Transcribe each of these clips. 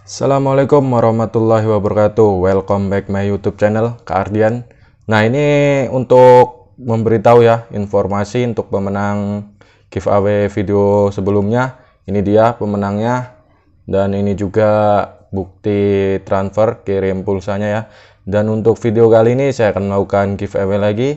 Assalamualaikum warahmatullahi wabarakatuh. Welcome back my YouTube channel Kak Ardian. Nah, ini untuk memberitahu ya informasi untuk pemenang giveaway video sebelumnya. Ini dia pemenangnya dan ini juga bukti transfer kirim pulsanya ya. Dan untuk video kali ini saya akan melakukan giveaway lagi,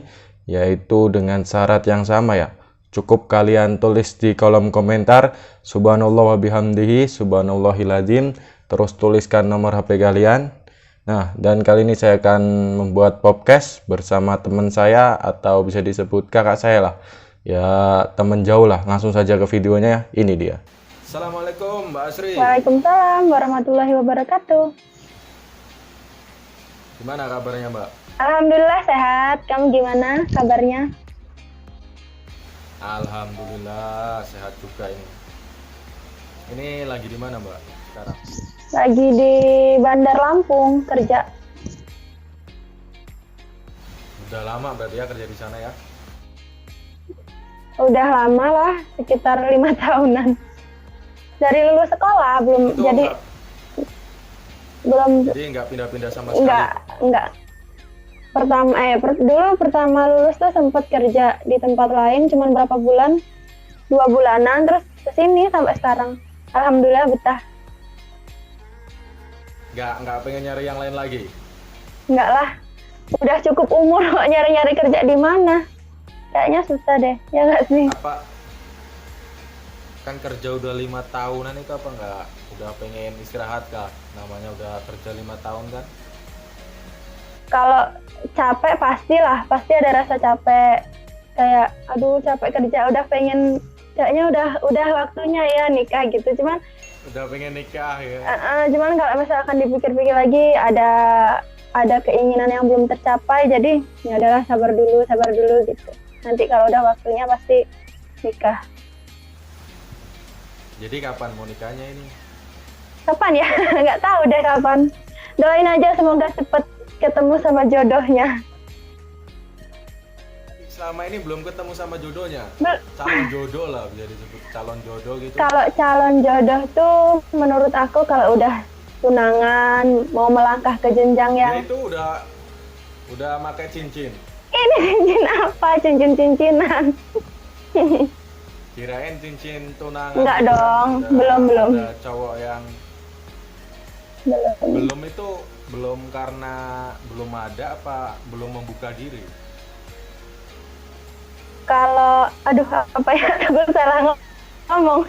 yaitu dengan syarat yang sama ya. Cukup kalian tulis di kolom komentar subhanallah wa bihamdihi subhanallahiladzim, terus tuliskan nomor HP kalian. Nah, dan kali ini saya akan membuat podcast bersama teman saya atau bisa disebut kakak saya lah. Ya, teman jauh lah. Langsung saja ke videonya ya. Ini dia. Assalamualaikum Mbak Asri. Waalaikumsalam warahmatullahi wabarakatuh. Gimana kabarnya Mbak? Alhamdulillah sehat. Kamu gimana kabarnya? Alhamdulillah sehat juga ini. Ini lagi di mana Mbak sekarang? Lagi di Bandar Lampung kerja. Udah lama berarti ya kerja di sana ya? Udah lama lah, sekitar 5 tahunan. Dari lulus sekolah belum Itu jadi belum jadi nggak pindah-pindah sama sekali? enggak. Dulu pertama lulus tuh sempat kerja di tempat lain cuman berapa bulan, 2 bulanan, terus kesini sampai sekarang. Alhamdulillah betah. Nggak pengen nyari yang lain lagi? Enggak lah, udah cukup umur kok nyari-nyari kerja di mana. Kayaknya susah deh, ya nggak sih? Apa kan kerja udah 5 tahunan itu apa nggak udah pengen istirahat kah? Namanya udah kerja 5 tahun kan? Kalau capek pastilah, pasti ada rasa capek. Kayak aduh capek kerja, udah pengen, kayaknya udah waktunya ya nikah gitu. Cuman Udah pengen nikah ya? cuman kalau misalkan dipikir-pikir lagi ada keinginan yang belum tercapai, jadi ya udahlah sabar dulu gitu. Nanti kalau udah waktunya pasti nikah. Jadi kapan mau nikahnya ini? Kapan ya? Nggak tahu deh kapan. Doain aja semoga cepet ketemu sama jodohnya. Selama ini belum ketemu sama jodohnya? Calon jodoh lah, bisa disebut calon jodoh gitu. Kalau calon jodoh tuh menurut aku kalau udah tunangan, mau melangkah ke jenjang yang Jadi itu udah pakai cincin. ini cincin apa? Cincin-cincinan. Kirain cincin tunangan. Enggak dong, belum. Ada cowok yang belum itu belum karena belum ada apa belum membuka diri? Kalau aduh apa ya, aku salah ngomong.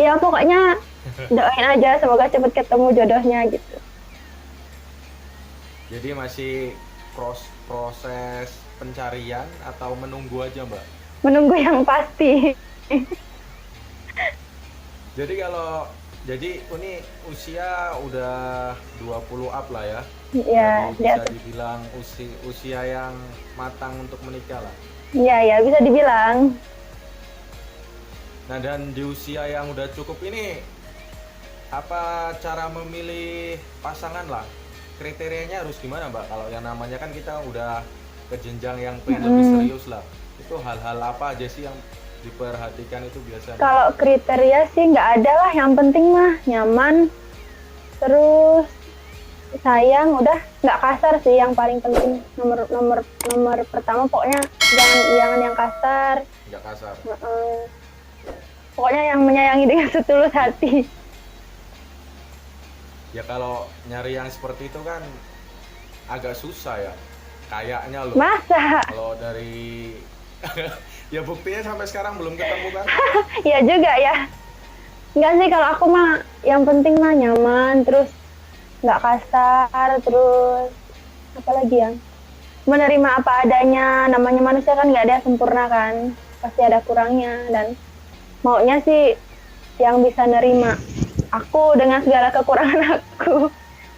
Ya pokoknya doain aja semoga cepet ketemu jodohnya gitu. Jadi masih proses pencarian atau menunggu aja Mbak? Menunggu yang pasti. Jadi ini usia udah 20 up lah ya? Ya, Jadi bisa dibilang usia yang matang untuk menikah lah. Iya bisa dibilang. Nah, dan di usia yang udah cukup ini apa cara memilih pasangan lah? Kriterianya harus gimana Mbak? Kalau yang namanya kan kita udah ke jenjang yang pengen lebih serius lah. Itu hal-hal apa aja sih yang diperhatikan itu biasanya? Kalau kriteria sih nggak ada lah, yang penting mah nyaman, terus sayang, udah nggak kasar sih yang paling penting. Nomor pertama pokoknya jangan yang kasar. Nggak kasar. Pokoknya yang menyayangi dengan setulus hati. Ya kalau nyari yang seperti itu kan agak susah ya. Kayaknya loh. Masa? Kalau dari ya buktinya sampai sekarang belum ketemu kan? Ya juga ya. Enggak sih, kalau aku mah yang penting mah nyaman, terus nggak kasar, terus apa lagi ya, menerima apa adanya. Namanya manusia kan nggak ada yang sempurna kan, pasti ada kurangnya, dan maunya sih yang bisa nerima aku dengan segala kekurangan aku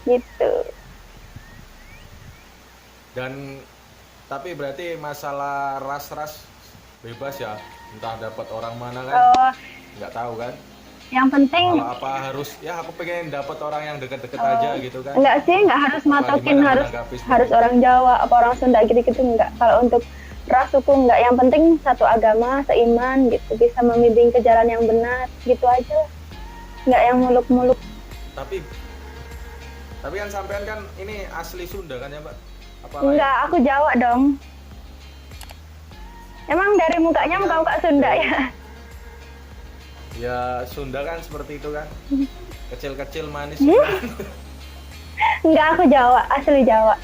gitu. Dan tapi berarti masalah ras bebas ya, entah dapat orang mana kan? Nggak tahu kan? Yang penting kalau apa harus ya aku pengen dapat orang yang deket-deket aja gitu kan? Enggak sih, nggak harus matokin harus orang Jawa apa orang Sunda gitu-gitu, enggak. Kalau untuk ras suku enggak, yang penting satu agama, seiman gitu, bisa membimbing ke jalan yang benar gitu aja. Nggak yang muluk-muluk. Tapi Tapi kan sampean kan ini asli Sunda kan ya, Mbak? Apa lain? Enggak, aku Jawa dong. Emang dari mukanya muka-muka Sunda ya? Ya Sunda kan seperti itu kan. Kecil-kecil manis. Enggak, aku Jawa, asli Jawa.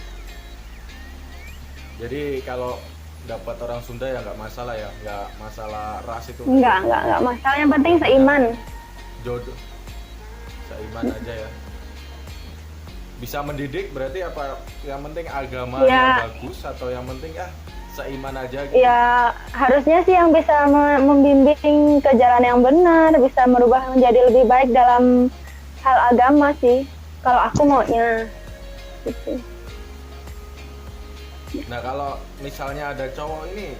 Jadi kalau dapat orang Sunda ya nggak masalah ya, nggak masalah ras itu. Enggak masalah. Yang penting seiman. Jodoh. Seiman aja ya. Bisa mendidik berarti apa? Yang penting agamanya Ya. bagus atau yang penting seiman aja gitu. Ya, harusnya sih yang bisa membimbing ke jalan yang benar, bisa merubah menjadi lebih baik dalam hal agama sih. Kalau aku maunya. Gitu. Nah kalau misalnya ada cowok ini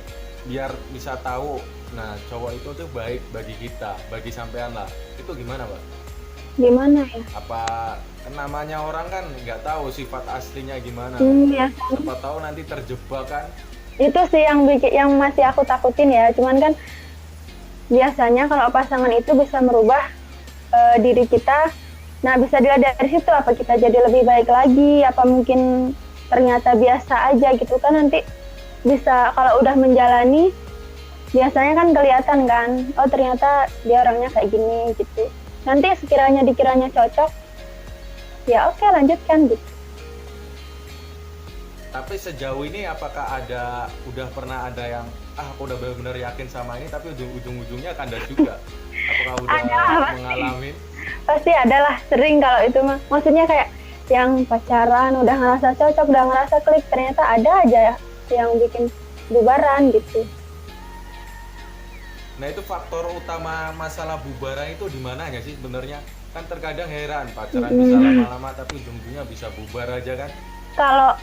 biar bisa tahu, nah cowok itu tuh baik bagi kita, bagi sampean lah. Itu gimana, Pak? Gimana ya? Apa kan namanya orang kan nggak tahu sifat aslinya gimana. Ya. Siapa tahu nanti terjebak kan. Itu sih yang masih aku takutin ya. Cuman kan biasanya kalau pasangan itu bisa merubah diri kita. Nah, bisa dilihat dari situ apa kita jadi lebih baik lagi, apa mungkin ternyata biasa aja gitu kan. Nanti bisa kalau udah menjalani biasanya kan kelihatan kan, oh ternyata dia orangnya kayak gini gitu. Nanti dikiranya cocok, ya oke lanjutkan gitu. Tapi sejauh ini apakah udah pernah ada yang aku udah benar-benar yakin sama ini tapi ujung-ujungnya kandas juga? Apakah udah Ada, mengalami? Pasti ada lah, sering kalau itu mah. Maksudnya kayak yang pacaran udah ngerasa cocok, udah ngerasa klik, ternyata ada aja ya yang bikin bubaran gitu. Nah itu faktor utama masalah bubaran itu di mananya sih sebenarnya? Kan terkadang heran pacaran bisa lama-lama tapi ujung-ujungnya bisa bubar aja kan? Kalau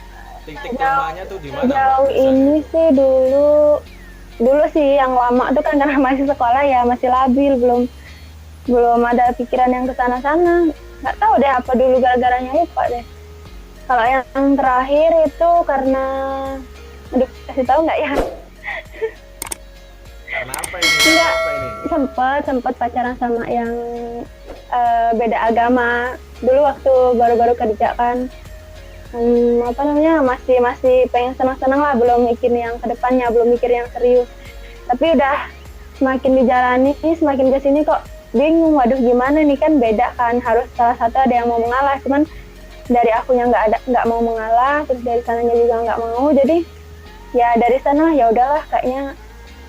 Titik lemahnya tuh di mana, Mbak? sejauh ini sih dulu sih yang lama tuh kan karena masih sekolah ya, masih labil, belum ada pikiran yang kesana-sana. Nggak tahu deh apa dulu gara-garanya, lupa deh. Kalau yang terakhir itu karena, aduh kasih tahu nggak ya? Karena apa ini? Enggak, Apa ini? sempet pacaran sama yang beda agama. Dulu waktu baru-baru kerja kan, masih pengen senang-senang lah, belum mikir yang kedepannya, belum mikir yang serius. Tapi udah semakin dijalani, semakin kesini kok bingung, waduh gimana nih, kan beda kan, harus salah satu ada yang mau mengalah. Cuman dari akunya nggak mau mengalah, terus dari sananya juga nggak mau, jadi ya dari sana ya udahlah, kayaknya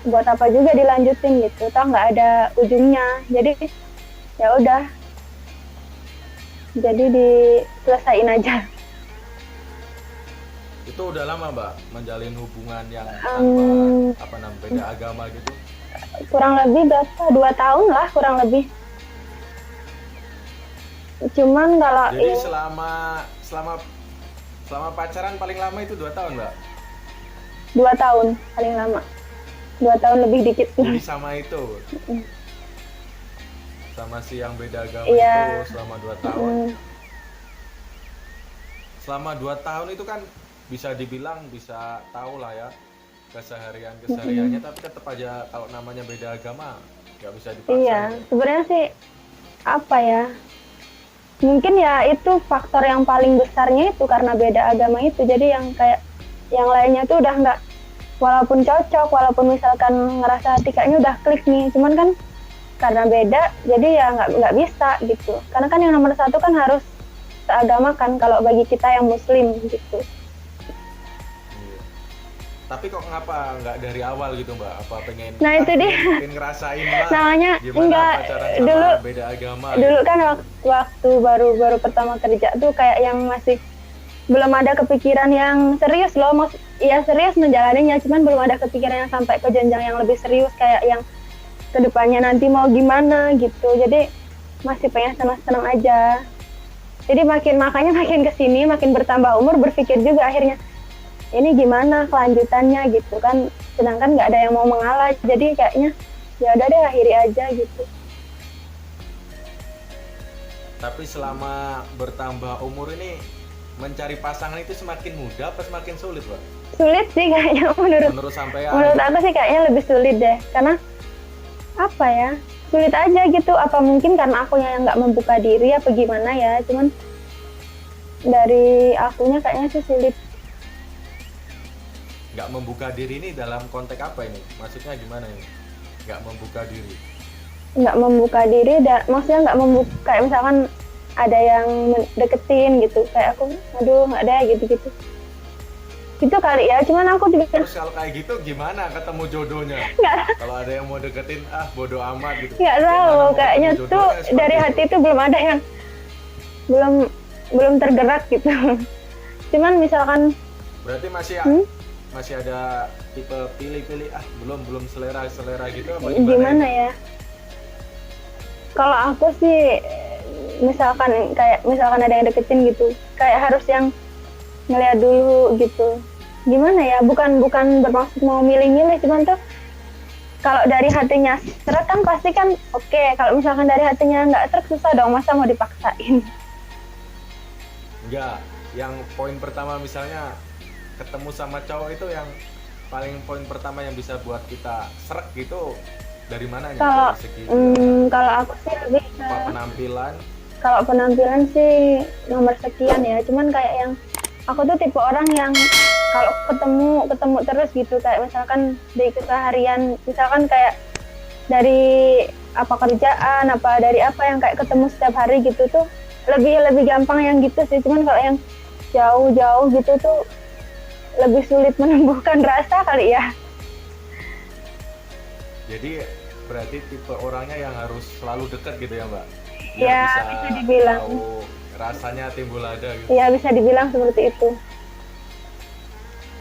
buat apa juga dilanjutin gitu, toh nggak ada ujungnya, jadi ya udah, jadi diselesain aja. Itu udah lama, Mbak, menjalin hubungan yang tanpa beda agama gitu? Kurang lebih berapa? 2 tahun lah kurang lebih. Cuman kalau Jadi selama pacaran paling lama itu 2 tahun, Mbak? 2 tahun paling lama. 2 tahun lebih dikit. Jadi sama itu? Sama si yang beda agama Iya. itu selama 2 tahun? Selama 2 tahun itu kan bisa dibilang bisa tahu lah ya kesehariannya, tapi tetap aja kalau namanya beda agama nggak bisa dipaksa. Iya, sebenarnya sih apa ya, mungkin ya itu faktor yang paling besarnya itu karena beda agama itu. Jadi yang kayak yang lainnya tuh udah nggak, walaupun cocok, walaupun misalkan ngerasa hati kayaknya udah klik nih, cuman kan karena beda jadi ya nggak bisa gitu. Karena kan yang nomor satu kan harus seagama kan kalau bagi kita yang muslim gitu. Tapi kok ngapa nggak dari awal gitu, Mbak? Apa pengen? Nah itu dia. Pengen ngerasain lah. Namanya gimana enggak pacaran sama dulu. Beda agama. Dulu gitu. kan waktu baru pertama kerja tuh kayak yang masih belum ada kepikiran yang serius loh, iya serius menjalaninya, cuman belum ada kepikiran yang sampai ke jenjang yang lebih serius kayak yang kedepannya nanti mau gimana gitu. Jadi masih pengen senang-senang aja. Jadi makanya makin kesini, makin bertambah umur, berpikir juga akhirnya ini gimana kelanjutannya gitu kan, sedangkan nggak ada yang mau mengalah, jadi kayaknya ya udah deh akhiri aja gitu. Tapi selama bertambah umur ini mencari pasangan itu semakin mudah apa semakin sulit, Pak? Sulit sih kayaknya Menurut sampean? menurut aku sih kayaknya lebih sulit deh, karena apa ya, sulit aja gitu. Apa mungkin karena aku yang nggak membuka diri apa gimana ya, cuman dari akunya kayaknya sih sulit. Nggak membuka diri ini dalam konteks apa ini? Maksudnya gimana ini? Nggak membuka diri. Nggak membuka diri, maksudnya nggak membuka, kayak misalkan ada yang deketin gitu, kayak aku, aduh nggak ada gitu-gitu. Gitu kali ya, cuman aku juga Terus kalau kayak gitu gimana ketemu jodohnya? nggak Kalau ada yang mau deketin, bodo amat gitu. nggak Gimana tahu, mau kayaknya ketemu tuh jodohnya seperti dari itu? hati tuh belum ada yang belum tergerak gitu. Cuman misalkan Berarti masih ada tipe pilih-pilih, belum selera gitu apa gimana? gimana ini? ya? Kalau aku sih misalkan ada yang deketin gitu, kayak harus yang ngeliat dulu gitu. Gimana ya? Bukan bermaksud mau milih-milih, cuman tuh kalau dari hatinya seret kan pasti kan oke. Kalau misalkan dari hatinya nggak seret, susah dong, masa mau dipaksain. Enggak, yang poin pertama misalnya ketemu sama cowok itu yang paling poin pertama yang bisa buat kita srek gitu dari mananya? Kalau Dari segi kalau aku sih lebih apa penampilan? kalau penampilan sih nomor sekian ya. Cuman kayak yang aku tuh tipe orang yang kalau ketemu terus gitu, kayak misalkan di keseharian, misalkan kayak dari apa kerjaan apa dari apa yang kayak ketemu setiap hari gitu tuh lebih gampang yang gitu sih. Cuman kalau yang jauh-jauh gitu tuh lebih sulit menumbuhkan rasa kali ya. Jadi berarti tipe orangnya yang harus selalu dekat gitu ya Mbak? Biar Ya, bisa dibilang. tahu rasanya timbul ada gitu. Iya, bisa dibilang seperti itu.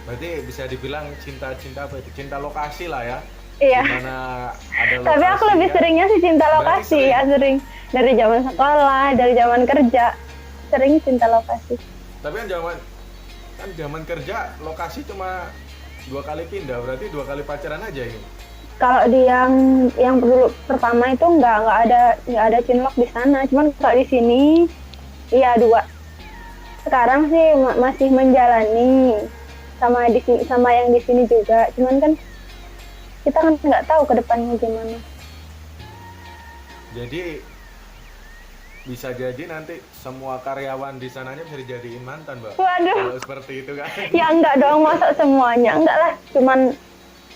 Berarti bisa dibilang cinta apa itu? Cinta lokasi lah ya? Iya. Dimana ada lokasi. Tapi aku lebih kan? seringnya sih cinta Berarti lokasi ya, sering dari zaman sekolah, dari zaman kerja, sering cinta lokasi. Tapi kan zaman kerja lokasi cuma 2 kali pindah, berarti 2 kali pacaran aja ini. Kalau di yang dulu pertama itu nggak ada cinlok di sana, cuman kalau di sini iya 2. Sekarang sih masih menjalani sama di sini, sama yang di sini juga. Cuman kan kita kan nggak tahu ke depannya gimana. Jadi bisa jadi nanti semua karyawan di sananya bisa dijadiin mantan, Mbak. Waduh. Kalau seperti itu kan. Ya enggak dong, masa semuanya enggak lah, cuman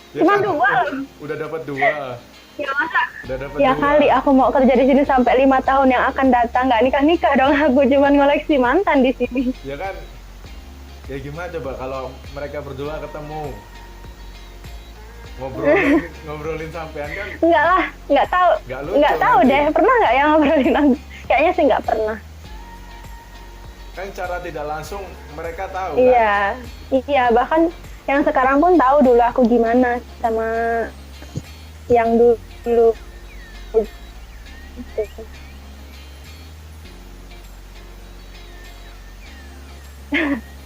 Ya cuma kan, 2. udah dapat 2. Ya masa Udah dapat ya 2. kali aku mau kerja di sini sampai 5 tahun yang akan datang, nggak nikah dong aku, cuman ngoleksi mantan di sini. Ya kan. Ya gimana coba kalau mereka berdua ketemu ngobrolin sampean kan Enggak lah, nggak tahu. Nggak lucu Nggak tahu nanti. deh, pernah nggak yang ngobrolin aku? Kayaknya sih nggak pernah. kan cara tidak langsung mereka tahu kan. Iya, iya, bahkan yang sekarang pun tahu dulu aku gimana sama yang dulu.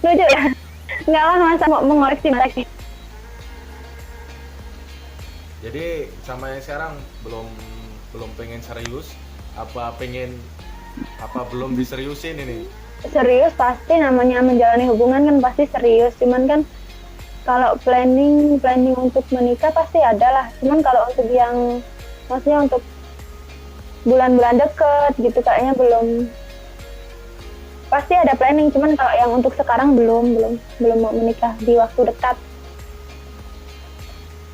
Lucu ya? Nggak lah, masa mau mengoreksi lagi. Jadi sama yang sekarang belum pengen serius, apa belum diseriusin ini? Serius pasti, namanya menjalani hubungan kan pasti serius. Cuman kan kalau planning untuk menikah pasti ada lah. Cuman kalau untuk yang maksudnya untuk bulan-bulan deket gitu kayaknya belum. Pasti ada planning, cuman kalau yang untuk sekarang belum mau menikah di waktu dekat.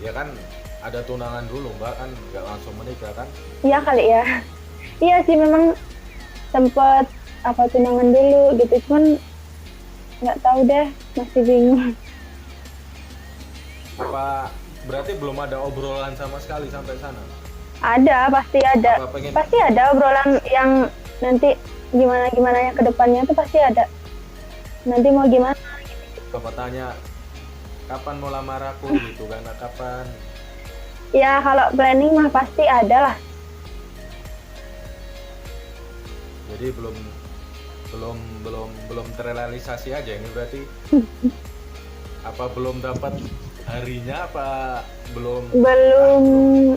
Ya kan ada tunangan dulu Mbak, kan nggak langsung menikah kan? Iya kali ya. Iya sih, memang sempet apa tunangan dulu gitu, cuman nggak tahu deh, masih bingung. Apa berarti belum ada obrolan sama sekali sampai sana? Ada, pasti ada. Apa pengen- Pasti ada obrolan yang nanti gimana ya ke depannya tuh pasti ada. Nanti mau gimana? Bapak tanya kapan mau lamar aku gitu kan? Kapan? Ya kalau planning mah pasti ada lah. Jadi belum terrealisasi aja ini berarti. Apa belum dapat harinya, apa belum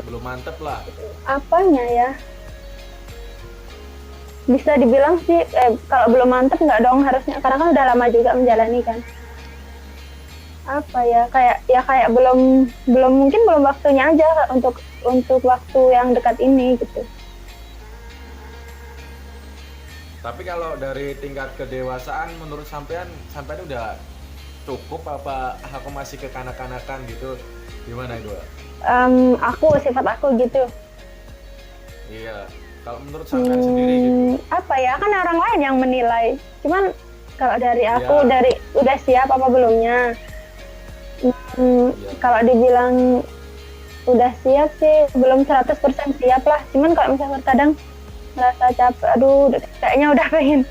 belum mantep lah. Apanya ya? Bisa dibilang sih kalau belum mantep nggak dong harusnya, karena kan udah lama juga menjalani kan. Apa ya, kayak belum mungkin belum waktunya aja untuk waktu yang dekat ini gitu. Tapi kalau dari tingkat kedewasaan menurut sampean udah cukup apa aku masih kekanak-kanakan gitu? Gimana itu? Aku sifat aku gitu. Iya. Kalau menurut sampean sendiri gitu. Apa ya, kan orang lain yang menilai. Cuman kalau dari aku, Iya. dari udah siap apa belumnya? Iya. Kalau dibilang udah siap sih, belum 100% siap lah. Cuman kalau misalnya kadang merasa capek, aduh kayaknya udah pengen,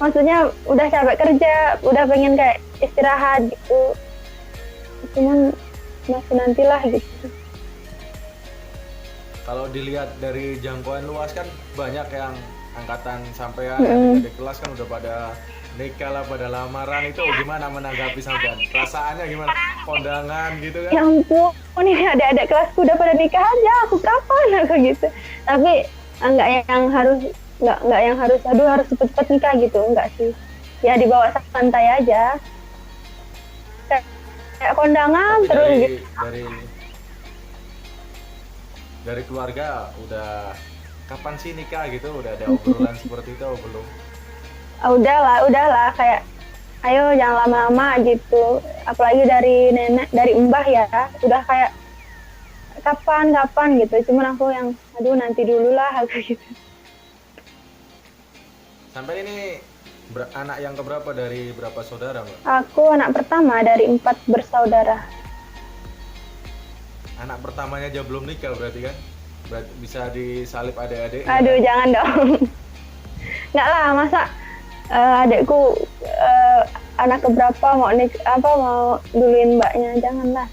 maksudnya udah capek kerja, udah pengen kayak istirahat gitu. Cuman masih nantilah gitu. Kalau dilihat dari jangkauan luas kan banyak yang angkatan sampean, adik-adik kelas kan udah pada nikah lah, pada lamaran. Itu gimana menanggapi sampean? Perasaannya gimana? Kondangan gitu kan? Ya ampun, ini adik-adik kelasku udah pada nikah aja, aku kapan aku gitu. Tapi enggak yang harus, enggak yang harus aduh harus cepet-cepet nikah gitu, enggak sih. Ya dibawa santai aja. Kayak kondangan Tapi terus dari gitu. dari keluarga udah kapan sih nikah gitu? Udah ada obrolan seperti itu atau belum? Udahlah kayak ayo jangan lama-lama gitu. Apalagi dari nenek, dari mbah ya, udah kayak kapan gitu. Cuman aku yang aduh nanti dulu lah aku gitu. Sampai ini anak yang keberapa dari berapa saudara, Mbak? Aku anak pertama dari 4 bersaudara. Anak pertamanya aja belum nikah berarti kan? Berarti bisa disalip adik-adik. Aduh jangan dong. Nggak lah, masa adikku anak keberapa mau mau duluin mbaknya, janganlah.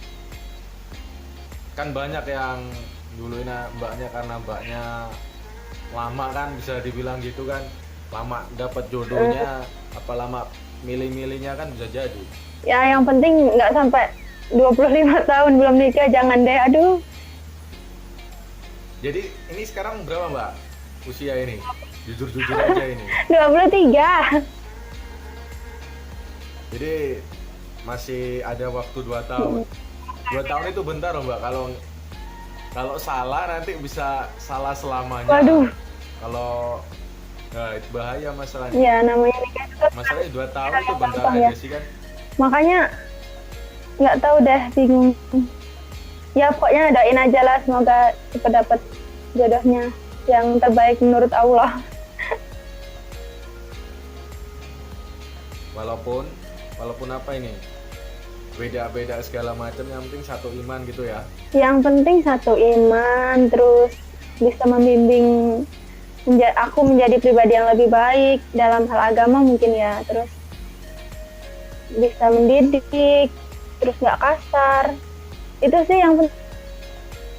Kan banyak yang duluin mbaknya karena mbaknya lama kan, bisa dibilang gitu kan. Lama dapat jodohnya, apa lama milih-milihnya kan bisa jadi. Ya yang penting nggak sampai 25 tahun belum nikah, jangan deh, aduh. Jadi ini sekarang berapa, Mbak? Usia ini? Jujur-jujur aja ini. 23. Jadi masih ada waktu 2 tahun. 2 tahun itu bentar loh, Mbak. Kalau salah nanti bisa salah selamanya. Waduh. Kalau nah, itu bahaya masalahnya. Ya namanya nikah itu Masalahnya 2 tahun itu bentar gampang aja ya. sih kan. Makanya nggak tahu deh, bingung. Ya pokoknya doain aja lah, semoga cepat dapat jodohnya yang terbaik menurut Allah. Walaupun apa ini? Beda-beda segala macam, yang penting satu iman gitu ya. Yang penting satu iman, terus bisa membimbing aku menjadi pribadi yang lebih baik dalam hal agama mungkin ya, terus bisa mendidik, terus nggak kasar. Itu sih yang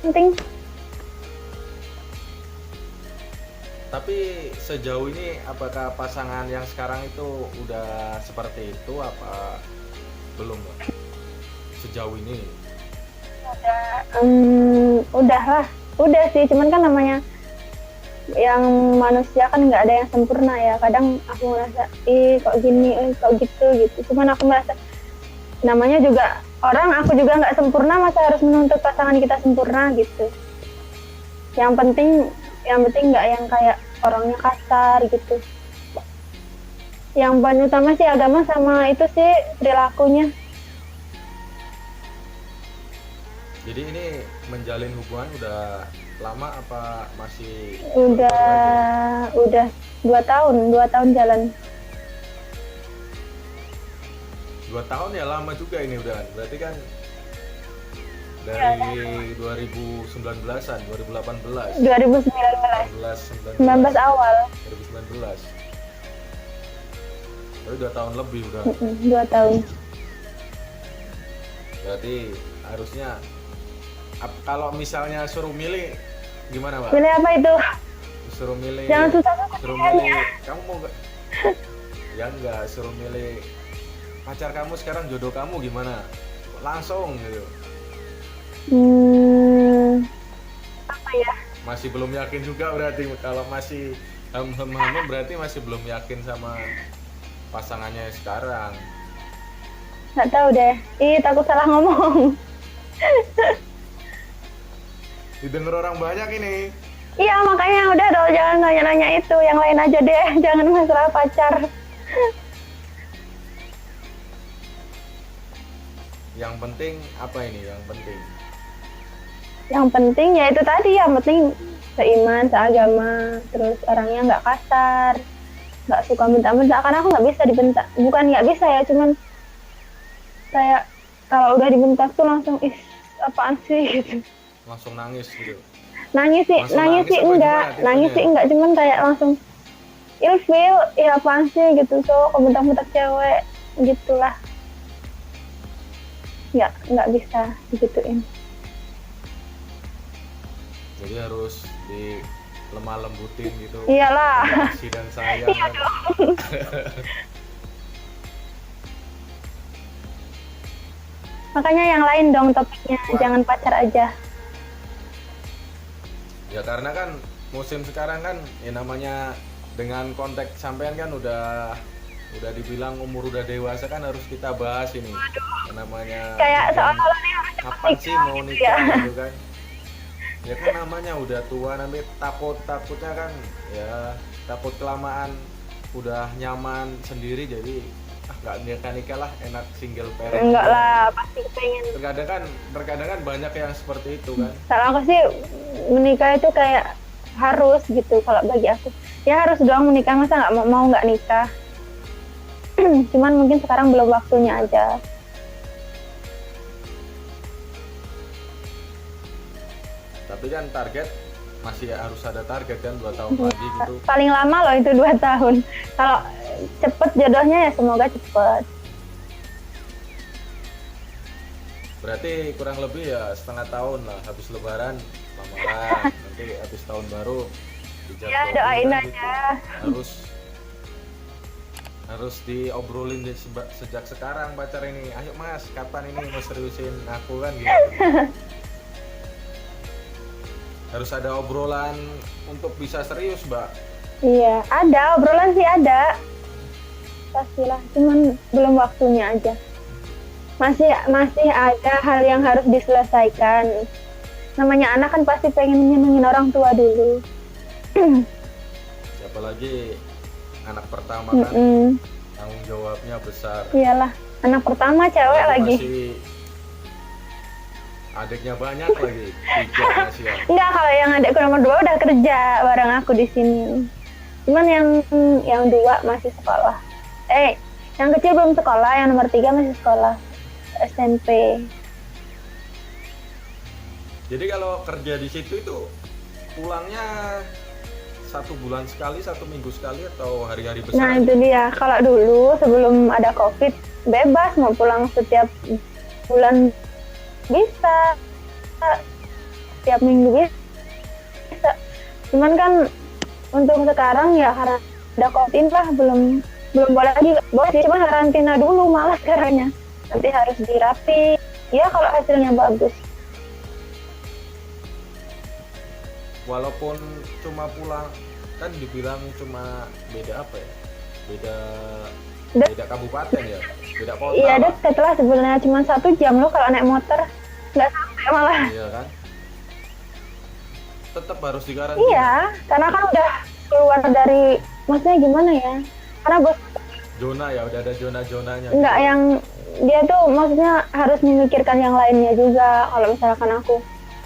penting. Tapi sejauh ini apakah pasangan yang sekarang itu udah seperti itu apa belum, Mbak? Sejauh ini? Udah sih, cuman kan namanya yang manusia kan nggak ada yang sempurna ya. Kadang aku merasa kok gini, kok gitu. Cuman aku merasa namanya juga orang, aku juga nggak sempurna, masa harus menuntut pasangan kita sempurna gitu. Yang penting nggak yang kayak orangnya kasar gitu. Yang paling utama sih agama sama itu sih perilakunya. Jadi ini menjalin hubungan udah lama apa masih Udah 2 tahun jalan. 2 tahun ya, lama juga ini udah. Berarti kan dari 2019-an, 2018, 2019 awal. 2019. Tapi 2 tahun lebih udah. 2 tahun. Berarti harusnya kalau misalnya suruh milih gimana, Mbak? Pilih apa itu? Suruh milih. Jangan susah-susah Suruh pilihannya. milih. Kamu mau nggak? Ya enggak, suruh milih pacar kamu sekarang, jodoh kamu gimana? Langsung gitu. Apa ya? Masih belum yakin juga berarti. Kalau masih ham berarti masih belum yakin sama pasangannya sekarang. Nggak tahu deh. Takut salah ngomong. Didengar orang banyak ini. Iya makanya udah dong, jangan nanya-nanya itu, yang lain aja deh, jangan masalah pacar. Yang penting apa ini? Yang penting. Yang penting ya itu tadi, yang penting seiman, seagama, terus orangnya nggak kasar, nggak suka bentak-bentak. Karena aku nggak bisa dibentak, bukan nggak bisa ya, cuman kayak kalau udah dibentak tuh langsung apaan sih gitu. Langsung nangis gitu. Nangis sih, Langsung nangis nangis sih apa enggak, gimana nangis tipenya? sih enggak, cuman kayak langsung ilfeel, ya apaan sih gitu, so bentak-bentak cewek gitulah. Nggak bisa digituin. Jadi harus di lemah lembutin gitu. Iyalah. Kasih dan sayang Iya kan. dong. Makanya yang lain dong topiknya, Wah. jangan pacar aja. Ya karena kan musim sekarang kan ya namanya dengan konteks sampean kan udah dibilang umur udah dewasa kan harus kita bahas ini. Yang namanya Kayak jenjang seolah-olah nih harus kapan sih nikah mau gitu nikah ya. gitu kan. Ya kan namanya udah tua nanti takutnya kan ya takut kelamaan udah nyaman sendiri jadi nggak nikah lah enak single parent Enggak aja. lah, pasti pengen. Terkadang kan banyak yang seperti itu kan. Kalau aku sih menikah itu kayak harus gitu kalau bagi aku. Ya harus doang menikah, masa nggak mau nggak nikah. Cuman mungkin sekarang belum waktunya aja. Tapi kan target masih harus ada target kan 2 tahun lagi gitu. Paling lama loh itu 2 tahun. Kalau cepet jodohnya ya semoga cepet. Berarti kurang lebih ya setengah tahun lah habis lebaran lamaran nanti habis tahun baru dijadwalin Ya doain kan aja. harus diobrolin sejak sekarang pacar ini. Ayo mas, kapan ini mau seriusin aku kan gitu. Harus ada obrolan untuk bisa serius, Mbak. Iya, ada obrolan sih ada. Pastilah, cuman belum waktunya aja. Masih ada hal yang harus diselesaikan. Namanya anak kan pasti pengen nyenengin orang tua dulu. Apalagi anak pertama kan Mm-mm. tanggung jawabnya besar. Iyalah, anak pertama cewek Apalagi lagi. masih adiknya banyak lagi, 3 masih ya. Enggak, kalau yang adikku nomor 2 udah kerja bareng aku di sini. Cuman yang 2 masih sekolah. Yang kecil belum sekolah, yang nomor 3 masih sekolah SMP. Jadi kalau kerja di situ itu pulangnya 1 bulan sekali, 1 minggu sekali atau hari-hari besar? Nah itu dia, kalau dulu sebelum ada COVID bebas mau pulang setiap bulan bisa, setiap minggu bisa. Cuman kan untuk sekarang ya karena ada COVID lah belum boleh lagi. Boleh sih, cuma karantina dulu, malas caranya. Nanti harus dirapi. Ya kalau hasilnya bagus. Walaupun cuma pulang kan dibilang cuma beda apa ya? Beda kabupaten ya, beda kota. Iya lah. deket lah sebenarnya, cuma 1 jam loh kalau naik motor, nggak sampai malah. Iya kan? Tetap harus dikarantina. Iya, karena kan udah keluar dari, maksudnya gimana ya? Karena bos Zona ya, udah ada zona-zonanya. nggak gitu. yang dia tuh maksudnya harus memikirkan yang lainnya juga. Kalau misalkan aku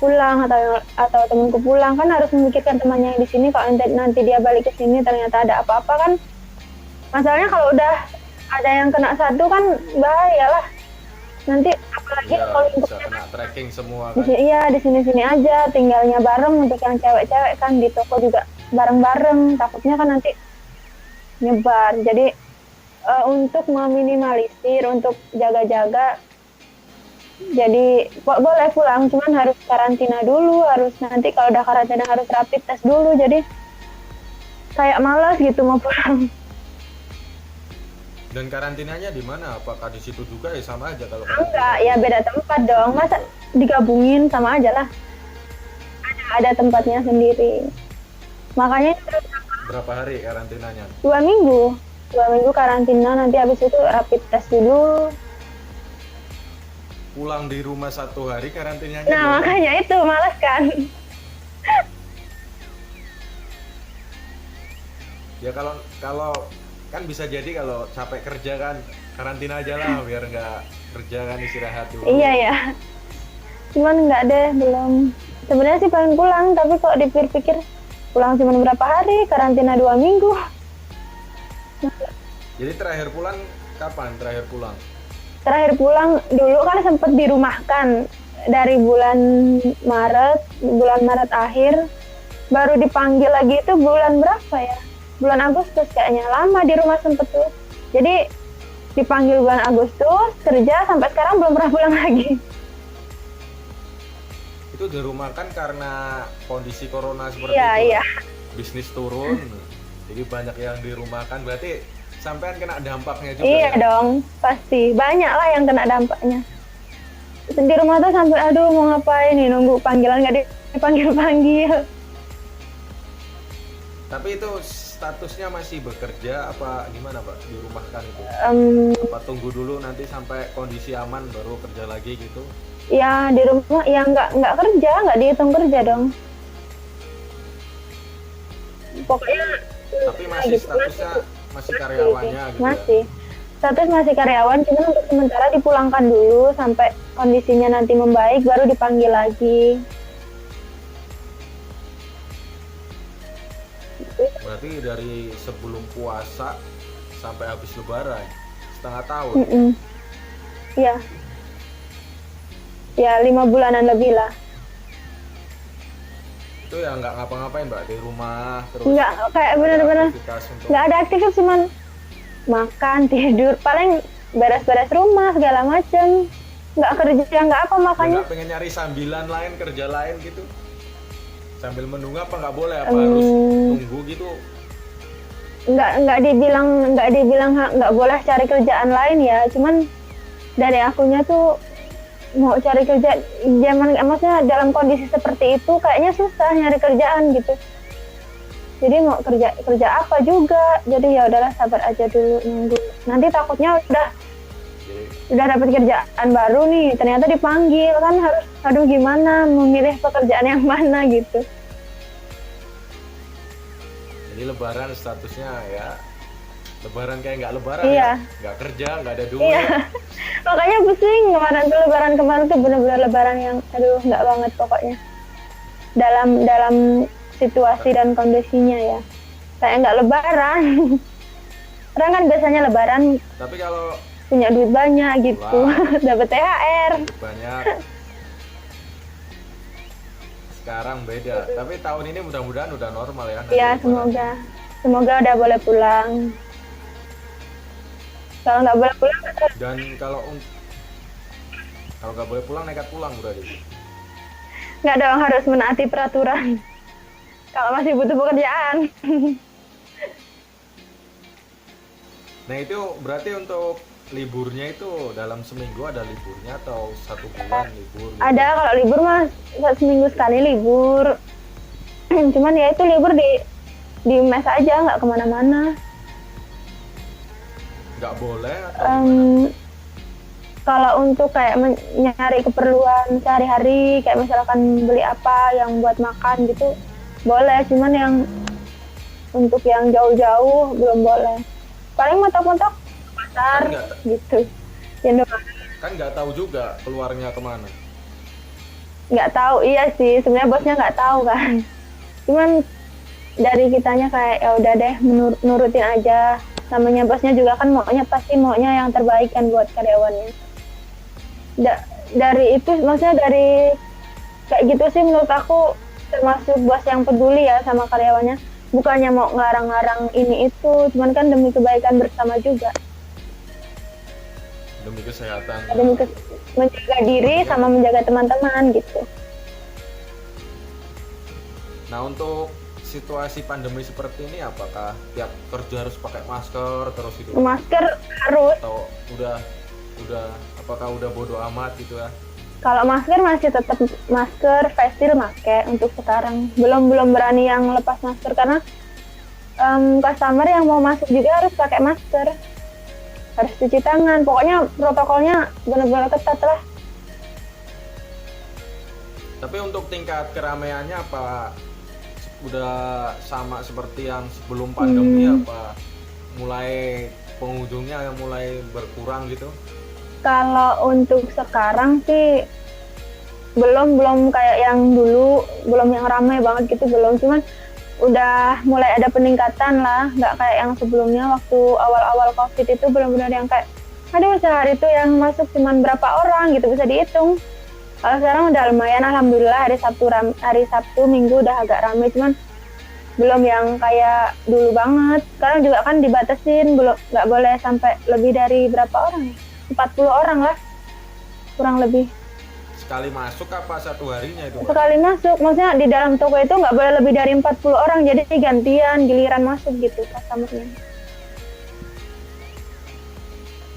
pulang atau temanku pulang kan harus memikirkan temannya yang di sini. Kalau nanti dia balik ke sini ternyata ada apa-apa kan, masalahnya kalau udah ada yang kena satu kan bahaya lah. Nanti apalagi Iya, kalau bisa kena tracking semua di kan. iya di sini aja tinggalnya bareng. Untuk yang cewek-cewek kan di toko juga bareng-bareng, takutnya kan nanti nyebar. Jadi untuk meminimalisir, untuk jaga-jaga, jadi boleh pulang, cuman harus karantina dulu, harus nanti kalau udah karantina harus rapid test dulu. Jadi kayak malas gitu mau pulang. Dan karantinanya di mana? Apakah di situ juga ya sama aja kalau Enggak, ya beda tempat dong, masa digabungin, sama aja lah, ada tempatnya sendiri. Makanya berapa hari karantinanya? 2 minggu karantina, nanti habis itu rapid test dulu. Pulang di rumah 1 hari karantinanya. Nah makanya itu malas kan. Ya kalau kalau kan bisa jadi kalau capek kerja kan karantina aja lah biar nggak kerja kan, istirahat dulu. Iya ya, cuman nggak deh, belum. Sebenarnya sih pengen pulang, tapi kok dipikir-pikir pulang cuma berapa hari, karantina 2 minggu. Jadi terakhir pulang kapan? Terakhir pulang? Terakhir pulang dulu kan sempat dirumahkan dari bulan Maret akhir, baru dipanggil lagi itu bulan berapa ya? Bulan Agustus kayaknya, lama di rumah sempet tuh. Jadi dipanggil bulan Agustus, kerja sampai sekarang belum pernah pulang lagi. Itu dirumahkan karena kondisi corona seperti Iya, itu. iya. Bisnis turun, jadi banyak yang dirumahkan. Berarti sampean kena dampaknya juga Iya ya? dong, pasti. Banyak lah yang kena dampaknya. Di rumah tuh sampai aduh mau ngapain nih, nunggu panggilan nggak dipanggil-panggil. Tapi itu statusnya masih bekerja apa gimana Pak? Dirumahkan itu? Apa tunggu dulu nanti sampai kondisi aman baru kerja lagi gitu? Ya di rumah ya nggak kerja, nggak dihitung kerja dong. Pokoknya Tapi masih gitu, statusnya masih karyawannya gitu ya? masih. Status masih karyawan, cuma untuk sementara dipulangkan dulu sampai kondisinya nanti membaik, baru dipanggil lagi. Berarti dari sebelum puasa sampai habis lebaran setengah tahun. Iya. Ya 5 bulanan lebih lah. Itu ya nggak ngapa-ngapain Mbak di rumah terus? Nggak, kayak bener-bener aktivitas untuk nggak ada aktivitas, cuman makan, tidur, paling beres-beres rumah segala macem. Nggak kerja, nggak apa makanya. nggak pengen nyari sambilan lain, kerja lain gitu? Sambil menunggu apa nggak boleh? Apa harus nunggu gitu? Nggak dibilang nggak boleh cari kerjaan lain ya, cuman dari akunya tuh mau cari kerja maksudnya dalam kondisi seperti itu kayaknya susah nyari kerjaan gitu. Jadi mau kerja apa juga, jadi ya udahlah sabar aja dulu, nunggu. Nanti takutnya udah dapat kerjaan baru nih, ternyata dipanggil kan, harus aduh gimana memilih pekerjaan yang mana gitu. Jadi lebaran statusnya ya lebaran kayak nggak lebaran Iya. ya, nggak kerja, nggak ada duit. Iya. Makanya pusing lebaran kemarin tuh bener-bener lebaran yang aduh nggak banget pokoknya. Dalam situasi dan kondisinya ya. Kayak nggak lebaran. Orang kan biasanya lebaran Tapi kalau punya duit banyak gitu, dapat THR. banyak sekarang beda. Tapi tahun ini mudah-mudahan udah normal ya. nanti Ya lebaran. semoga udah boleh pulang. Kalau nggak boleh pulang, Dan kalau nggak boleh pulang, nekat pulang berarti. nggak dong, harus menaati peraturan. Kalau masih butuh pekerjaan. Nah itu berarti untuk liburnya itu dalam seminggu ada liburnya atau 1 bulan libur? Gitu? Ada, kalau libur mas seminggu sekali libur. Cuman ya itu libur di mes aja, nggak kemana-mana. Nggak boleh atau gimana? Kalau untuk kayak nyari keperluan sehari-hari, kayak misalkan beli apa yang buat makan gitu boleh, cuman yang untuk yang jauh-jauh belum boleh. Paling mentok-mentok pasar gitu. Kan nggak tahu juga keluarnya kemana. Nggak tahu, iya sih, sebenarnya bosnya nggak tahu kan. Cuman dari kitanya kayak ya udah deh, nurutin aja. Namanya bosnya juga kan pasti maunya yang terbaik kan buat karyawannya. Dari itu, maksudnya dari kayak gitu sih menurut aku termasuk bos yang peduli ya sama karyawannya. Bukannya mau ngelarang-larang ini itu, cuman kan demi kebaikan bersama juga. Demi kesehatan. Demi menjaga diri sama menjaga teman-teman gitu. Nah untuk situasi pandemi seperti ini apakah tiap kerja harus pakai masker terus itu? Masker harus. Atau udah apakah udah bodo amat gitu ya? Kalau masker masih tetap masker, face shield pakai untuk sekarang. Belum berani yang lepas masker karena customer yang mau masuk juga harus pakai masker. Harus cuci tangan. Pokoknya protokolnya benar-benar ketat lah. Tapi untuk tingkat keramaiannya apa udah sama seperti yang sebelum pandemi apa mulai pengunjungnya mulai berkurang gitu? Kalau untuk sekarang sih belum kayak yang dulu, belum yang ramai banget gitu, belum. Cuman udah mulai ada peningkatan lah, nggak kayak yang sebelumnya waktu awal-awal COVID itu benar-benar yang kayak, aduh sehari itu yang masuk cuman berapa orang gitu bisa dihitung. Kalau sekarang udah lumayan, alhamdulillah hari Sabtu Minggu udah agak ramai, cuman belum yang kayak dulu banget. Sekarang juga kan dibatasin, belum nggak boleh sampai lebih dari berapa orang ya? 40 orang lah kurang lebih. Sekali masuk apa satu harinya itu, Mbak? Sekali masuk, maksudnya di dalam toko itu nggak boleh lebih dari 40 orang, jadi gantian giliran masuk gitu customer-nya.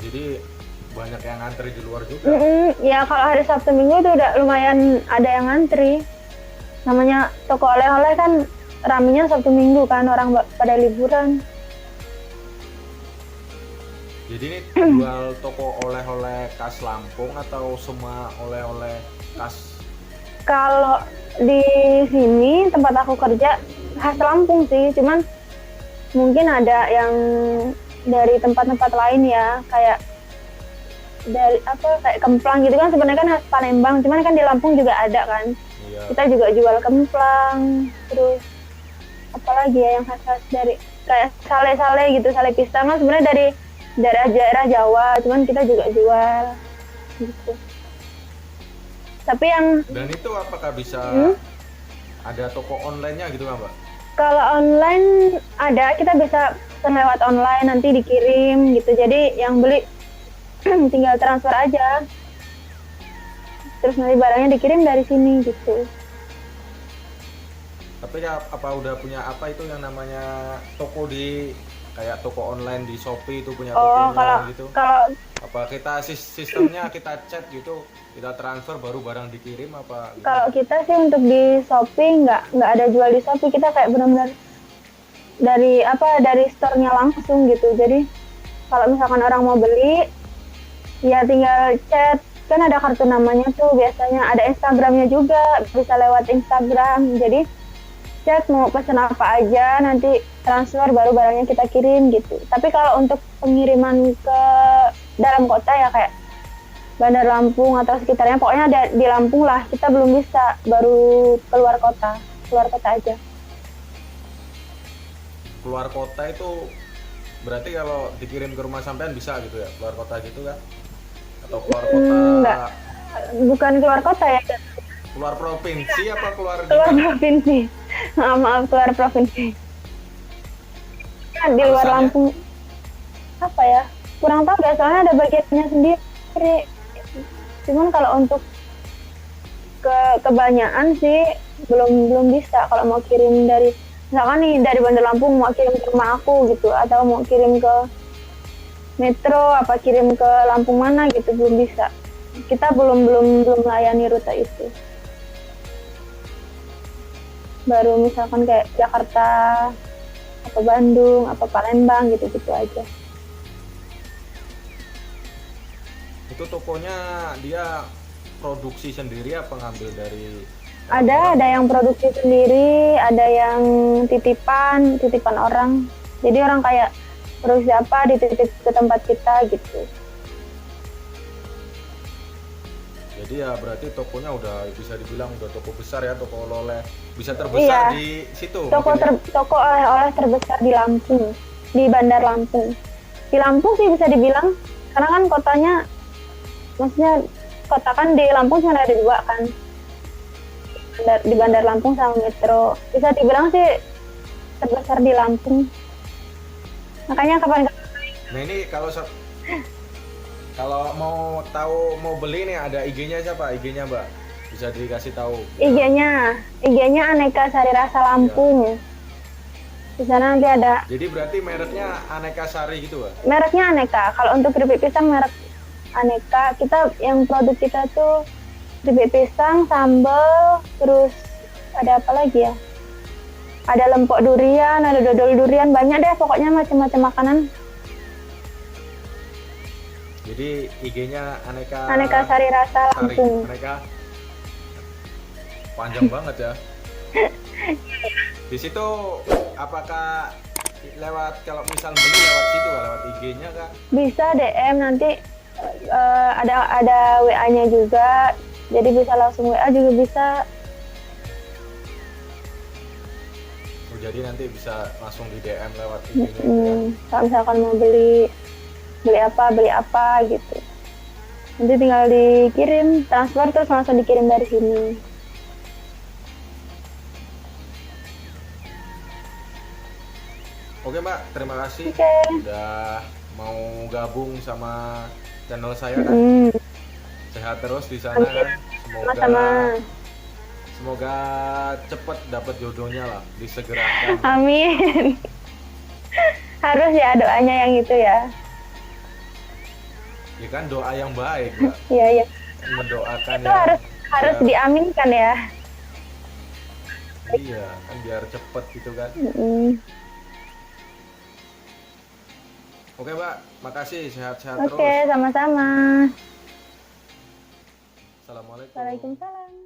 Jadi banyak yang ngantri di luar juga. Ya kalau hari Sabtu Minggu itu udah lumayan ada yang ngantri. Namanya toko oleh-oleh kan raminya Sabtu Minggu kan, orang pada liburan. Jadi ini jual toko oleh-oleh khas Lampung atau semua oleh-oleh khas? Kalau di sini tempat aku kerja khas Lampung sih, cuman mungkin ada yang dari tempat-tempat lain ya, kayak dari kayak kemplang gitu kan, sebenarnya kan khas Palembang, cuman kan di Lampung juga ada kan. Iya. Kita juga jual kemplang, terus apalagi ya yang khas-khas dari kayak sale-sale gitu, sale pisang kan sebenarnya dari daerah Jawa, cuman kita juga jual gitu. Tapi yang Dan itu apakah bisa ada toko online-nya gitu nggak, Mbak? kalau online ada, kita bisa pesan lewat online nanti dikirim gitu. Jadi yang beli tinggal transfer aja. Terus nanti barangnya dikirim dari sini gitu. Tapi ya, apa udah punya apa itu yang namanya toko di kayak toko online di Shopee itu punya tokonya gitu? Kalau Apa kita sistemnya kita chat gitu, kita transfer baru barang dikirim apa? Gitu? kalau kita sih untuk di Shopee nggak ada jual di Shopee, kita kayak benar-benar dari store-nya langsung gitu. Jadi kalau misalkan orang mau beli, ya tinggal chat, kan ada kartu namanya tuh, biasanya ada Instagramnya juga, bisa lewat Instagram. Jadi chat mau pesan apa aja, nanti transfer baru barangnya kita kirim gitu. Tapi kalau untuk pengiriman ke dalam kota ya kayak Bandar Lampung atau sekitarnya, pokoknya ada di Lampung lah, kita belum bisa, baru keluar kota aja. Keluar kota itu berarti kalau dikirim ke rumah sampean bisa gitu ya, keluar kota gitu kan? Atau keluar kota? Enggak, bukan keluar kota ya. Keluar provinsi apa keluar Provinsi. Maaf, keluar provinsi. Kan di luar Alasannya? Lampung. Apa ya? Kurang tahu deh, soalnya ada bagiannya sendiri. Cuman kalau untuk kebanyakan sih belum bisa. Kalau mau kirim dari, misalkan nih dari Bandar Lampung mau kirim ke rumah aku gitu, atau mau kirim ke Metro apa kirim ke Lampung mana gitu, belum bisa. Kita belum melayani rute itu. Baru misalkan kayak Jakarta, apa Bandung, apa Palembang gitu-gitu aja. Itu tokonya dia produksi sendiri apa ngambil dari? Ada yang produksi sendiri, ada yang titipan orang. Jadi orang kayak produksi apa dititip ke tempat kita gitu. Jadi ya berarti tokonya udah bisa dibilang udah toko besar ya, toko oleh-oleh bisa terbesar Iya. di situ. Toko mungkin ya? toko oleh-oleh terbesar di Lampung, di Bandar Lampung. Di Lampung sih bisa dibilang, karena kan kotanya, maksudnya kota kan di Lampung cuma ada dua kan, di Bandar Lampung sama Metro. Bisa dibilang sih terbesar di Lampung. Makanya kapan Nah ini kalau mau tahu mau beli nih ada IG-nya siapa? IG-nya Mbak bisa dikasih tahu. IG-nya Aneka Sari Rasa Lampung. Di sana nanti ada. Jadi berarti mereknya Aneka Sari gitu, Mbak? Mereknya Aneka. Kalau untuk keripik pisang merek Aneka. Kita yang produk kita tuh keripik pisang, sambal, terus ada apa lagi ya? Ada lempok durian, ada dodol durian, banyak deh pokoknya macam-macam makanan. Jadi IG-nya Aneka Sari Rasa Lampung. Aneka panjang banget ya. Di situ apakah lewat, kalau misal beli lewat situ kah, lewat IG-nya kah? Bisa DM nanti, ada WA-nya juga, jadi bisa langsung WA juga bisa. Oh, jadi nanti bisa langsung di DM lewat IG-nya itu ya. Kalau misalkan mau beli beli apa gitu, nanti tinggal dikirim transfer terus langsung dikirim dari sini. Oke Mbak, terima kasih Oke. udah mau gabung sama channel saya kan. Mm, Sehat terus di sana kan. Semoga sama-sama. semoga cepet dapat jodohnya lah, disegerakan. Amin. Harus ya doanya yang itu ya. Ya kan doa yang baik, Mbak. Iya, iya. Mendoakan Itu yang harus biar- diaminkan ya. Iya, kan biar cepet gitu kan. Mm. Oke, Mbak. Makasih, sehat-sehat Oke, terus. sama-sama. Assalamualaikum. Waalaikumsalam.